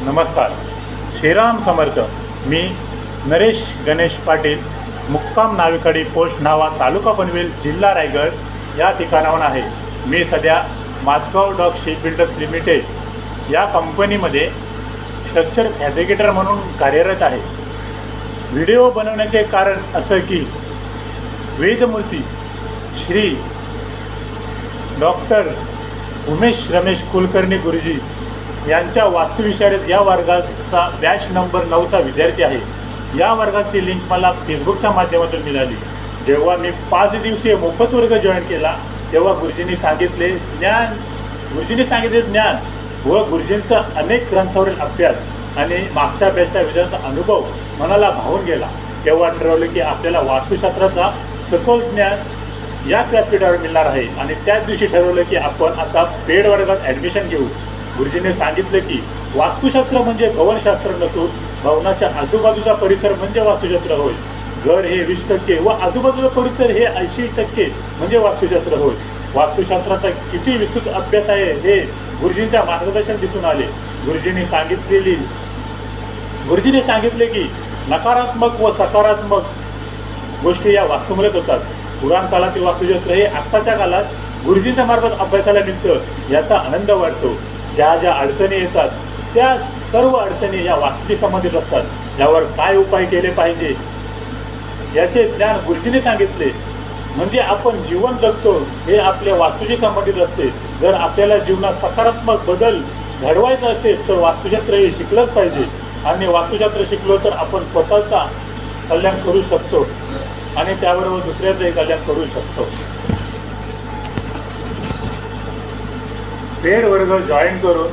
नमस्कार. श्रीराम समर्थ. मी नरेश गणेश पाटील, मुक्काम नावेकडी, पोस्ट न्हावा, तालुका पनवेल, जिल्हा रायगड या ठिकाणाहून आहे. मी सध्या Majgaon dock ship builders limited या कंपनीमध्ये स्ट्रक्चर फॅब्रिकेटर म्हणून कार्यरत आहे. व्हिडिओ बनवण्याचे कारण असं की वेदमूर्ती श्री डॉक्टर उमेश रमेश कुलकर्णी गुरुजी यांच्या वास्तुविशारद या वर्गाचा बॅच नंबर 9चा विद्यार्थी आहे. या वर्गाची लिंक मला फेसबुकच्या माध्यमातून मिळाली. जेव्हा मी 5 दिवसीय मोफत वर्ग जॉईन केला तेव्हा गुरुजींनी सांगितले ज्ञान व गुरुजींचा अनेक ग्रंथावरील अभ्यास आणि मागच्या बॅचच्या विषयाचा अनुभव मनाला भावून गेला. तेव्हा ठरवलं की आपल्याला वास्तुशास्त्राचा सखोल ज्ञान याच व्यासपीठावर मिळणार आहे आणि त्याच दिवशी ठरवलं की आपण आता पेड वर्गात ॲडमिशन घेऊ. गुरुजींनी सांगितलं की वास्तुशास्त्र म्हणजे भवनशास्त्र नसून भवनाच्या आजूबाजूचा परिसर म्हणजे वास्तुशास्त्र होय. घर हे 20% व आजूबाजूचा परिसर हे 80% म्हणजे वास्तुशास्त्र होय. वास्तुशास्त्राचा किती विस्तृत अभ्यास आहे हे गुरुजींच्या मार्गदर्शन दिसून आले. गुरुजींनी सांगितले की नकारात्मक व सकारात्मक गोष्टी या वास्तूमुळेच होतात. पुराण काळातील वास्तुशास्त्र हे आत्ताच्या काळात गुरुजींच्या मार्फत अभ्यासाला मिळतं याचा आनंद वाटतो. ज्या ज्या अडचणी येतात त्या सर्व अडचणी या वास्तूशी संबंधित असतात. यावर काय उपाय केले पाहिजे याचे ज्ञान गुरुजींनी सांगितले. म्हणजे आपण जीवन जगतो हे आपल्या वास्तूशी संबंधित असते. जर आपल्याला जीवनात सकारात्मक बदल घडवायचा असेल तर वास्तुशास्त्र हे शिकलंच पाहिजे आणि वास्तुशास्त्र शिकलो तर आपण स्वतःचा कल्याण करू शकतो आणि त्याबरोबर दुसऱ्याचंही कल्याण करू शकतो. पेड वर्ग जॉईन करून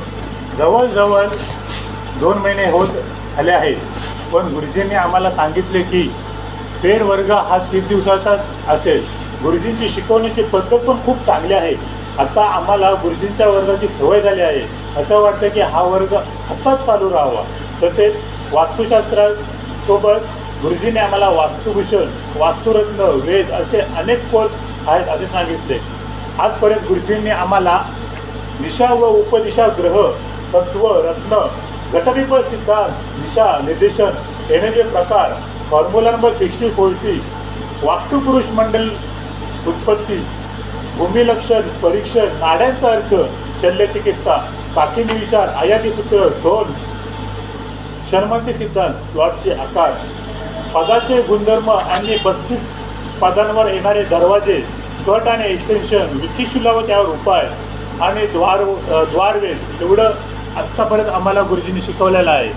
जवळजवळ 2 महिने होत आले आहेत. पण गुरुजींनी आम्हाला सांगितले की पेड वर्ग हा 30 दिवसाचाच असेल. गुरुजींची शिकवण्याची पद्धत पण खूप चांगली आहे. आता आम्हाला गुरुजींच्या वर्गाची सवय झाली आहे. असं वाटतं की हा वर्ग असाच चालू राहावा. तसेच वास्तुशास्त्रासोबत गुरुजींनी आम्हाला वास्तुभूषण, वास्तुरत्न, वेद असे अनेक कोर्स आहेत असे सांगितले. आजपर्यंत गुरुजींनी आम्हाला दिशा व उपदिशा, ग्रह, तत्व, रत्न, घटविपद सिद्धांत, दिशा निर्देशन, एनर्जी प्रकार, फॉर्म्युला नंबर 6040, वास्तुपुरुष मंडल उत्पत्ती, भूमिलक्षण, परीक्षण, नाड्यांचा अर्थ, शल्यचिकित्सा, पाकिनी विचार, आयाती सूत्र, झोन, शर्मंती सिद्धांत, प्लॉटचे आकार, पदाचे गुणधर्म आणि 32 पदांवर येणारे दरवाजे, कट आणि एक्सटेन्शन, वित्तीशुला व त्यावर उपाय आणि द्वारवेद एवढं आत्तापर्यंत आम्हाला गुरुजींनी शिकवलेलं आहे.